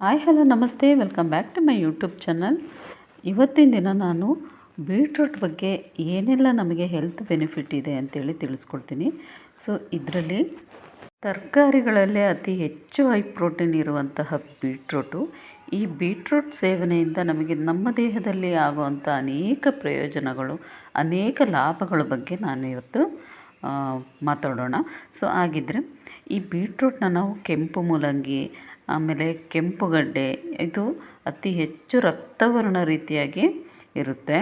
Hi hello ನಮಸ್ತೆ, welcome back to my YouTube channel. ಇವತ್ತಿನ ದಿನ ನಾನು ಬೀಟ್ರೂಟ್ ಬಗ್ಗೆ ಏನೆಲ್ಲ ನಮಗೆ ಹೆಲ್ತ್ ಬೆನಿಫಿಟ್ ಇದೆ ಅಂತೇಳಿ ತಿಳಿಸ್ಕೊಡ್ತೀನಿ. ಸೊ ಇದರಲ್ಲಿ ತರಕಾರಿಗಳಲ್ಲೇ ಅತಿ ಹೆಚ್ಚು ಹೈ ಪ್ರೋಟೀನ್ ಇರುವಂತಹ ಬೀಟ್ರೂಟು. ಈ ಬೀಟ್ರೂಟ್ ಸೇವನೆಯಿಂದ ನಮಗೆ ನಮ್ಮ ದೇಹದಲ್ಲಿ ಆಗುವಂಥ ಅನೇಕ ಪ್ರಯೋಜನಗಳು, ಅನೇಕ ಲಾಭಗಳ ಬಗ್ಗೆ ನಾನು ಇವತ್ತು ಮಾತಾಡೋಣ. ಸೊ ಹಾಗಿದ್ದರೆ ಈ ಬೀಟ್ರೂಟ್ನ ನಾವು ಕೆಂಪು ಮೂಲಂಗಿ, ಆಮೇಲೆ ಕೆಂಪುಗಡ್ಡೆ, ಇದು ಅತಿ ಹೆಚ್ಚು ರಕ್ತವರ್ಣ ರೀತಿಯಾಗಿ ಇರುತ್ತೆ.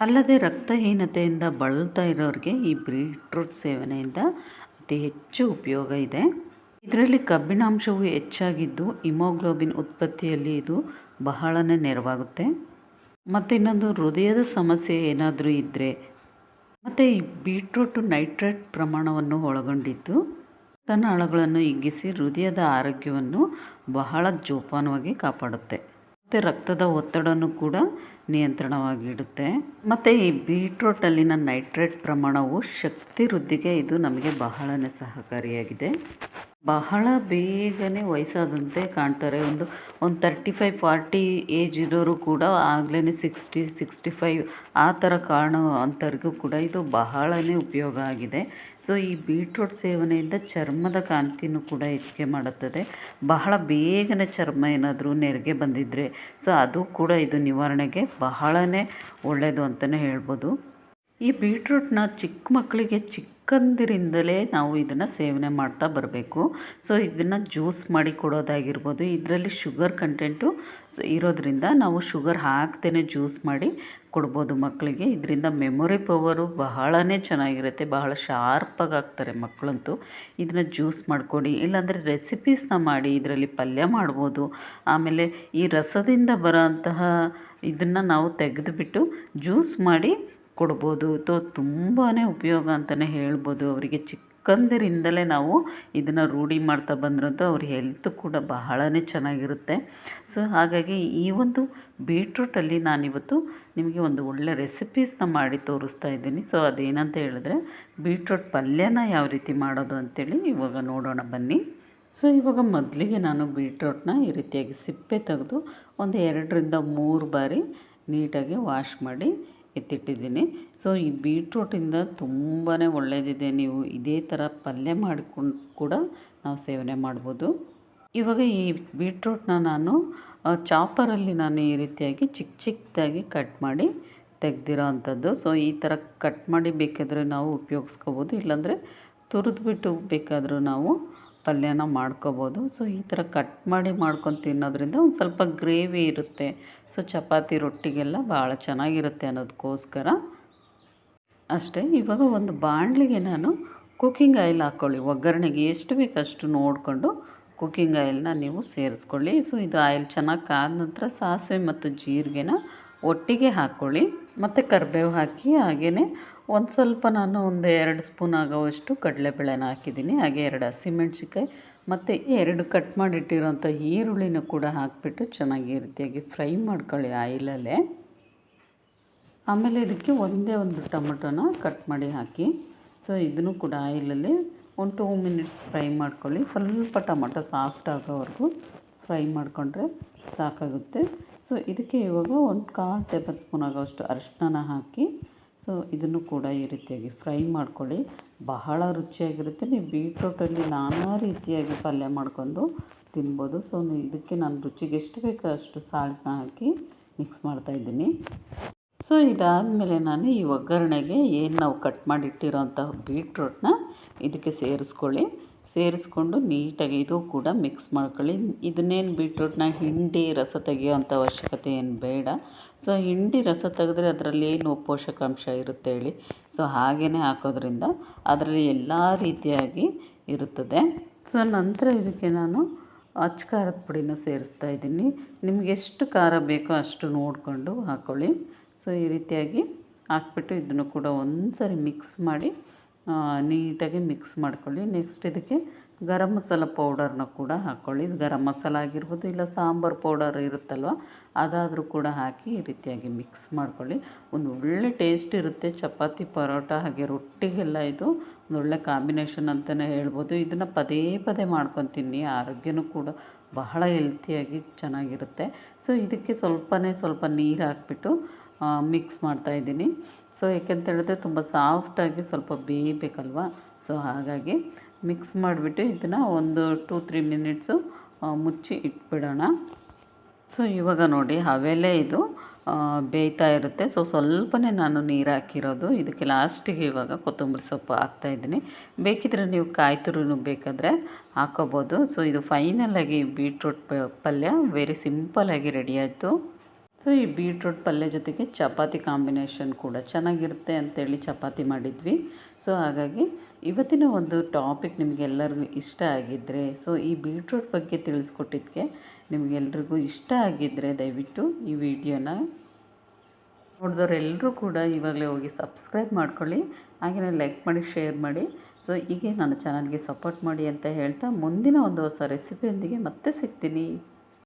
ಅಲ್ಲದೆ ರಕ್ತಹೀನತೆಯಿಂದ ಬಳಲ್ತಾ ಇರೋರಿಗೆ ಈ ಬೀಟ್ರೂಟ್ ಸೇವನೆಯಿಂದ ಅತಿ ಹೆಚ್ಚು ಉಪಯೋಗ ಇದೆ. ಇದರಲ್ಲಿ ಕಬ್ಬಿಣಾಂಶವು ಹೆಚ್ಚಾಗಿದ್ದು ಹಿಮೋಗ್ಲೋಬಿನ್ ಉತ್ಪತ್ತಿಯಲ್ಲಿ ಇದು ಬಹಳನೇ ನೆರವಾಗುತ್ತೆ. ಮತ್ತು ಇನ್ನೊಂದು ಹೃದಯದ ಸಮಸ್ಯೆ ಏನಾದರೂ ಇದ್ದರೆ, ಮತ್ತು ಈ ಬೀಟ್ರೂಟು ನೈಟ್ರೇಟ್ ಪ್ರಮಾಣವನ್ನು ಒಳಗೊಂಡಿದ್ದು ರಕ್ತನಾಳಗಳನ್ನು ಹಿಗ್ಗಿಸಿ ಹೃದಯದ ಆರೋಗ್ಯವನ್ನು ಬಹಳ ಜೋಪಾನವಾಗಿ ಕಾಪಾಡುತ್ತೆ. ಮತ್ತು ರಕ್ತದ ಒತ್ತಡವನ್ನು ಕೂಡ ನಿಯಂತ್ರಣವಾಗಿಡುತ್ತೆ. ಮತ್ತು ಈ ಬೀಟ್ರೂಟಲ್ಲಿನ ನೈಟ್ರೇಟ್ ಪ್ರಮಾಣವು ಶಕ್ತಿ ವೃದ್ಧಿಗೆ ಇದು ನಮಗೆ ಬಹಳನೇ ಸಹಕಾರಿಯಾಗಿದೆ. ಬಹಳ ಬೇಗನೆ ವಯಸ್ಸಾದಂತೆ ಕಾಣ್ತಾರೆ. ಒಂದು 35-40 ಏಜ್ ಇರೋರು ಕೂಡ ಆಗಲೇ 60-65 ಆ ಥರ ಕಾಣೋ ಅಂಥವ್ರಿಗೂ ಕೂಡ ಇದು ಬಹಳನೇ ಉಪಯೋಗ ಆಗಿದೆ. ಸೊ ಈ ಬೀಟ್ರೂಟ್ ಸೇವನೆಯಿಂದ ಚರ್ಮದ ಕಾಂತಿನೂ ಕೂಡ ಹೆಚ್ಚಿಗೆ ಮಾಡುತ್ತದೆ. ಬಹಳ ಬೇಗನೆ ಚರ್ಮ ಏನಾದರೂ ನೆರಿಗೆ ಬಂದಿದ್ದರೆ ಸೊ ಅದು ಕೂಡ ಇದು ನಿವಾರಣೆಗೆ ಬಹಳನೇ ಒಳ್ಳೆಯದು ಅಂತಲೇ ಹೇಳ್ಬೋದು. ಈ ಬೀಟ್ರೂಟ್ನ ಚಿಕ್ಕ ಮಕ್ಕಳಿಗೆ ಚಿಕ್ಕಂದಿರಿಂದಲೇ ನಾವು ಇದನ್ನು ಸೇವನೆ ಮಾಡ್ತಾ ಬರಬೇಕು. ಸೊ ಇದನ್ನು ಜ್ಯೂಸ್ ಮಾಡಿ ಕೊಡೋದಾಗಿರ್ಬೋದು. ಇದರಲ್ಲಿ ಶುಗರ್ ಕಂಟೆಂಟು ಇರೋದ್ರಿಂದ ನಾವು ಶುಗರ್ ಹಾಕ್ದೇ ಜ್ಯೂಸ್ ಮಾಡಿ ಕೊಡ್ಬೋದು ಮಕ್ಕಳಿಗೆ. ಇದರಿಂದ ಮೆಮೊರಿ ಪವರು ಬಹಳನೇ ಚೆನ್ನಾಗಿರುತ್ತೆ. ಬಹಳ ಶಾರ್ಪಾಗಿ ಆಗ್ತಾರೆ ಮಕ್ಕಳಂತೂ. ಇದನ್ನು ಜ್ಯೂಸ್ ಮಾಡಿಕೊಡಿ, ಇಲ್ಲಾಂದರೆ ರೆಸಿಪೀಸ್ನ ಮಾಡಿ ಇದರಲ್ಲಿ ಪಲ್ಯ ಮಾಡ್ಬೋದು. ಆಮೇಲೆ ಈ ರಸದಿಂದ ಬರೋಂತಹ ಇದನ್ನು ನಾವು ತೆಗೆದುಬಿಟ್ಟು ಜ್ಯೂಸ್ ಮಾಡಿ ಕೊಡ್ಬೋದು. ತುಂಬಾ ಉಪಯೋಗ ಅಂತಲೇ ಹೇಳ್ಬೋದು. ಅವರಿಗೆ ಚಿಕ್ಕಂದಿರಿಂದಲೇ ನಾವು ಇದನ್ನು ರೂಢಿ ಮಾಡ್ತಾ ಬಂದ್ರಂತೂ ಅವ್ರ ಹೆಲ್ತ್ ಕೂಡ ಬಹಳನೇ ಚೆನ್ನಾಗಿರುತ್ತೆ. ಸೊ ಹಾಗಾಗಿ ಈ ಒಂದು ಬೀಟ್ರೂಟಲ್ಲಿ ನಾನಿವತ್ತು ನಿಮಗೆ ಒಂದು ಒಳ್ಳೆ ರೆಸಿಪೀಸ್ನ ಮಾಡಿ ತೋರಿಸ್ತಾ ಇದ್ದೀನಿ. ಸೊ ಅದೇನಂತ ಹೇಳಿದ್ರೆ ಬೀಟ್ರೂಟ್ ಪಲ್ಯನ ಯಾವ ರೀತಿ ಮಾಡೋದು ಅಂತೇಳಿ ಇವಾಗ ನೋಡೋಣ ಬನ್ನಿ. ಸೊ ಇವಾಗ ಮೊದಲಿಗೆ ನಾನು ಬೀಟ್ರೂಟ್ನ ಈ ರೀತಿಯಾಗಿ ಸಿಪ್ಪೆ ತೆಗೆದು ಒಂದು 2-3 ಬಾರಿ ನೀಟಾಗಿ ವಾಶ್ ಮಾಡಿ ಎತ್ತಿಟ್ಟಿದ್ದೀನಿ. ಸೊ ಈ ಬೀಟ್ರೂಟಿಂದ ತುಂಬಾ ಒಳ್ಳೆಯದಿದೆ. ನೀವು ಇದೇ ಥರ ಪಲ್ಯ ಮಾಡಿಕೊಂಡು ಕೂಡ ನಾವು ಸೇವನೆ ಮಾಡ್ಬೋದು. ಇವಾಗ ಈ ಬೀಟ್ರೂಟ್ನ ನಾನು ಚಾಪರಲ್ಲಿ ನಾನು ಈ ರೀತಿಯಾಗಿ ಚಿಕ್ಕದಾಗಿ ಕಟ್ ಮಾಡಿ ತೆಗೆದಿರೋ ಅಂಥದ್ದು. ಸೊ ಈ ಥರ ಕಟ್ ಮಾಡಿ ಬೇಕಾದರೆ ನಾವು ಉಪಯೋಗಿಸ್ಕೋಬೋದು, ಇಲ್ಲಾಂದರೆ ತುರಿದ್ಬಿಟ್ಟು ಬೇಕಾದರೂ ನಾವು ಪಲ್ಯನ ಮಾಡ್ಕೋಬೋದು. ಸೊ ಈ ಥರ ಕಟ್ ಮಾಡಿ ಮಾಡ್ಕೊಂಡು ತಿನ್ನೋದ್ರಿಂದ ಒಂದು ಸ್ವಲ್ಪ ಗ್ರೇವಿ ಇರುತ್ತೆ. ಸೊ ಚಪಾತಿ ರೊಟ್ಟಿಗೆಲ್ಲ ಭಾಳ ಚೆನ್ನಾಗಿರುತ್ತೆ ಅನ್ನೋದಕ್ಕೋಸ್ಕರ ಅಷ್ಟೇ. ಇವಾಗ ಒಂದು ಬಾಣಲಿಗೆ ನಾನು ಕುಕ್ಕಿಂಗ್ ಆಯಿಲ್ ಹಾಕ್ಕೊಳ್ಳಿ. ಒಗ್ಗರಣೆಗೆ ಎಷ್ಟು ಬೇಕು ಅಷ್ಟು ನೋಡಿಕೊಂಡು ಕುಕ್ಕಿಂಗ್ ಆಯಿಲ್ನ ನೀವು ಸೇರಿಸ್ಕೊಳ್ಳಿ. ಸೊ ಇದು ಆಯಿಲ್ ಚೆನ್ನಾಗಿ ಕಾದ ನಂತರ ಸಾಸಿವೆ ಮತ್ತು ಜೀರಿಗೆನ ಒಟ್ಟಿಗೆ ಹಾಕ್ಕೊಳ್ಳಿ. ಮತ್ತು ಕರಿಬೇವು ಹಾಕಿ, ಹಾಗೆಯೇ ಒಂದು ಸ್ವಲ್ಪ ನಾನು ಒಂದು 2 ಸ್ಪೂನ್ ಆಗೋವಷ್ಟು ಕಡಲೆಬೇಳೆನ ಹಾಕಿದ್ದೀನಿ. ಹಾಗೆ 2 ಹಸಿಮೆಣ್ಸಿಕಾಯಿ ಮತ್ತು 2 ಕಟ್ ಮಾಡಿಟ್ಟಿರೋಂಥ ಈರುಳ್ಳಿನ ಕೂಡ ಹಾಕಿಬಿಟ್ಟು ಚೆನ್ನಾಗಿ ಈ ರೀತಿಯಾಗಿ ಫ್ರೈ ಮಾಡ್ಕೊಳ್ಳಿ ಆಯಿಲಲ್ಲೇ. ಆಮೇಲೆ ಇದಕ್ಕೆ ಒಂದೇ ಒಂದು ಟೊಮೊಟೊನ ಕಟ್ ಮಾಡಿ ಹಾಕಿ. ಸೊ ಇದನ್ನು ಕೂಡ ಆಯಿಲಲ್ಲಿ ಒಂದು 2 ಮಿನಿಟ್ಸ್ ಫ್ರೈ ಮಾಡ್ಕೊಳ್ಳಿ. ಸ್ವಲ್ಪ ಟೊಮೊಟೊ ಸಾಫ್ಟ್ ಆಗೋವರೆಗೂ ಫ್ರೈ ಮಾಡಿಕೊಂಡ್ರೆ ಸಾಕಾಗುತ್ತೆ. ಸೊ ಇದಕ್ಕೆ ಇವಾಗ ಒಂದು 1/4 ಟೇಬಲ್ ಸ್ಪೂನ್ ಆಗೋವಷ್ಟು ಅರಿಶಿನ ಹಾಕಿ ಸೊ ಇದನ್ನು ಕೂಡ ಈ ರೀತಿಯಾಗಿ ಫ್ರೈ ಮಾಡ್ಕೊಳ್ಳಿ. ಬಹಳ ರುಚಿಯಾಗಿರುತ್ತೆ. ನೀವು ಬೀಟ್ರೂಟಲ್ಲಿ ನಾನಾ ರೀತಿಯಾಗಿ ಪಲ್ಯ ಮಾಡ್ಕೊಂಡು ತಿನ್ಬೋದು. ಸೊ ಇದಕ್ಕೆ ನಾನು ರುಚಿಗೆ ಎಷ್ಟು ಬೇಕೋ ಅಷ್ಟು ಸಾಲ್ಟ್ನ ಹಾಕಿ ಮಿಕ್ಸ್ ಮಾಡ್ತಾಯಿದ್ದೀನಿ. ಸೊ ಇದಾದಮೇಲೆ ನಾನು ಈ ಒಗ್ಗರಣೆಗೆ ಏನು ನಾವು ಕಟ್ ಮಾಡಿಟ್ಟಿರೋಂಥ ಬೀಟ್ರೂಟ್ನ ಇದಕ್ಕೆ ಸೇರಿಸ್ಕೊಂಡು ನೀಟಾಗಿ ಇದು ಕೂಡ ಮಿಕ್ಸ್ ಮಾಡ್ಕೊಳ್ಳಿ. ಇದನ್ನೇನು ಬೀಟ್ರೂಟ್ನ ಹಿಂಡಿ ರಸ ತೆಗೆಯೋವಂಥ ಅವಶ್ಯಕತೆ ಏನು ಬೇಡ. ಸೊ ಹಿಂಡಿ ರಸ ತೆಗೆದ್ರೆ ಅದರಲ್ಲಿ ಏನು ಪೋಷಕಾಂಶ ಇರುತ್ತೆ ಹೇಳಿ. ಸೊ ಹಾಗೇ ಹಾಕೋದ್ರಿಂದ ಅದರಲ್ಲಿ ಎಲ್ಲ ರೀತಿಯಾಗಿ ಇರುತ್ತದೆ. ಸೊ ನಂತರ ಇದಕ್ಕೆ ನಾನು ಅಚ್ಚ ಖಾರದ ಪುಡಿನ ಸೇರಿಸ್ತಾ ಇದ್ದೀನಿ. ನಿಮ್ಗೆ ಎಷ್ಟು ಖಾರ ಬೇಕೋ ಅಷ್ಟು ನೋಡಿಕೊಂಡು ಹಾಕ್ಕೊಳ್ಳಿ. ಸೊ ಈ ರೀತಿಯಾಗಿ ಹಾಕ್ಬಿಟ್ಟು ಇದನ್ನು ಕೂಡ ಒಂದು ಸರಿ ಮಿಕ್ಸ್ ಮಾಡಿ ನೀಟಾಗಿ ಮಿಕ್ಸ್ ಮಾಡ್ಕೊಳ್ಳಿ. ನೆಕ್ಸ್ಟ್ ಇದಕ್ಕೆ ಗರಂ ಮಸಾಲ ಪೌಡರ್ನ ಕೂಡ ಹಾಕ್ಕೊಳ್ಳಿ. ಗರಂ ಮಸಾಲ ಆಗಿರ್ಬೋದು, ಇಲ್ಲ ಸಾಂಬಾರು ಪೌಡರ್ ಇರುತ್ತಲ್ವ ಅದಾದರೂ ಕೂಡ ಹಾಕಿ ಈ ರೀತಿಯಾಗಿ ಮಿಕ್ಸ್ ಮಾಡ್ಕೊಳ್ಳಿ. ಒಂದು ಒಳ್ಳೆ ಟೇಸ್ಟ್ ಇರುತ್ತೆ. ಚಪಾತಿ, ಪರೋಟ ಹಾಗೆ ರೊಟ್ಟಿಗೆಲ್ಲ ಇದು ಒಂದು ಒಳ್ಳೆ ಕಾಂಬಿನೇಷನ್ ಅಂತಲೇ ಹೇಳ್ಬೋದು. ಇದನ್ನು ಪದೇ ಪದೇ ಮಾಡ್ಕೊಂಡು ತಿನ್ನಿ. ಆರೋಗ್ಯನೂ ಕೂಡ ಬಹಳ ಹೆಲ್ತಿಯಾಗಿ ಚೆನ್ನಾಗಿರುತ್ತೆ. ಸೊ ಇದಕ್ಕೆ ಸ್ವಲ್ಪ ನೀರು ಹಾಕ್ಬಿಟ್ಟು ಮಿಕ್ಸ್ ಮಾಡ್ತಾಯಿದ್ದೀನಿ. ಸೊ ಏಕೆಂತ ಹೇಳಿದ್ರೆ ತುಂಬ ಸಾಫ್ಟಾಗಿ ಸ್ವಲ್ಪ ಬೇಯಬೇಕಲ್ವ, ಸೊ ಹಾಗಾಗಿ ಮಿಕ್ಸ್ ಮಾಡಿಬಿಟ್ಟು ಇದನ್ನು ಒಂದು 2-3 ಮಿನಿಟ್ಸು ಮುಚ್ಚಿ ಇಟ್ಬಿಡೋಣ. ಸೊ ಇವಾಗ ನೋಡಿ ಹವೆಲೇ ಇದು ಬೇಯ್ತಾ ಇರುತ್ತೆ. ಸೊ ಸ್ವಲ್ಪನೇ ನಾನು ನೀರು ಹಾಕಿರೋದು. ಇದಕ್ಕೆ ಲಾಸ್ಟಿಗೆ ಇವಾಗ ಕೊತ್ತಂಬರಿ ಸೊಪ್ಪು ಹಾಕ್ತಾಯಿದ್ದೀನಿ. ಬೇಕಿದ್ರೆ ನೀವು ಕಾಯಿ ತುರಿನೂ ಬೇಕಾದರೆ ಹಾಕ್ಕೋಬೋದು. ಸೊ ಇದು ಫೈನಲಾಗಿ ಬೀಟ್ರೂಟ್ ಪಲ್ಯ ವೆರಿ ಸಿಂಪಲ್ಲಾಗಿ ರೆಡಿ ಆಯಿತು. ಸೊ ಈ ಬೀಟ್ರೂಟ್ ಪಲ್ಯ ಜೊತೆಗೆ ಚಪಾತಿ ಕಾಂಬಿನೇಷನ್ ಕೂಡ ಚೆನ್ನಾಗಿರುತ್ತೆ ಅಂತೇಳಿ ಚಪಾತಿ ಮಾಡಿದ್ವಿ. ಸೊ ಹಾಗಾಗಿ ಇವತ್ತಿನ ಒಂದು ಟಾಪಿಕ್ ನಿಮಗೆಲ್ಲರಿಗೂ ಇಷ್ಟ ಆಗಿದ್ದರೆ, ಸೊ ಈ ಬೀಟ್ರೂಟ್ ಬಗ್ಗೆ ತಿಳಿಸ್ಕೊಟ್ಟಿದ್ದಕ್ಕೆ ನಿಮಗೆಲ್ರಿಗೂ ಇಷ್ಟ ಆಗಿದ್ದರೆ ದಯವಿಟ್ಟು ಈ ವಿಡಿಯೋನ ನೋಡಿದವರೆಲ್ಲರೂ ಕೂಡ ಇವಾಗಲೇ ಹೋಗಿ ಸಬ್ಸ್ಕ್ರೈಬ್ ಮಾಡ್ಕೊಳ್ಳಿ, ಹಾಗೆಯೇ ಲೈಕ್ ಮಾಡಿ, ಶೇರ್ ಮಾಡಿ. ಸೊ ಹೀಗೆ ನನ್ನ ಚಾನಲ್ಗೆ ಸಪೋರ್ಟ್ ಮಾಡಿ ಅಂತ ಹೇಳ್ತಾ ಮುಂದಿನ ಒಂದು ಹೊಸ ರೆಸಿಪಿಯೊಂದಿಗೆ ಮತ್ತೆ ಸಿಗ್ತೀನಿ.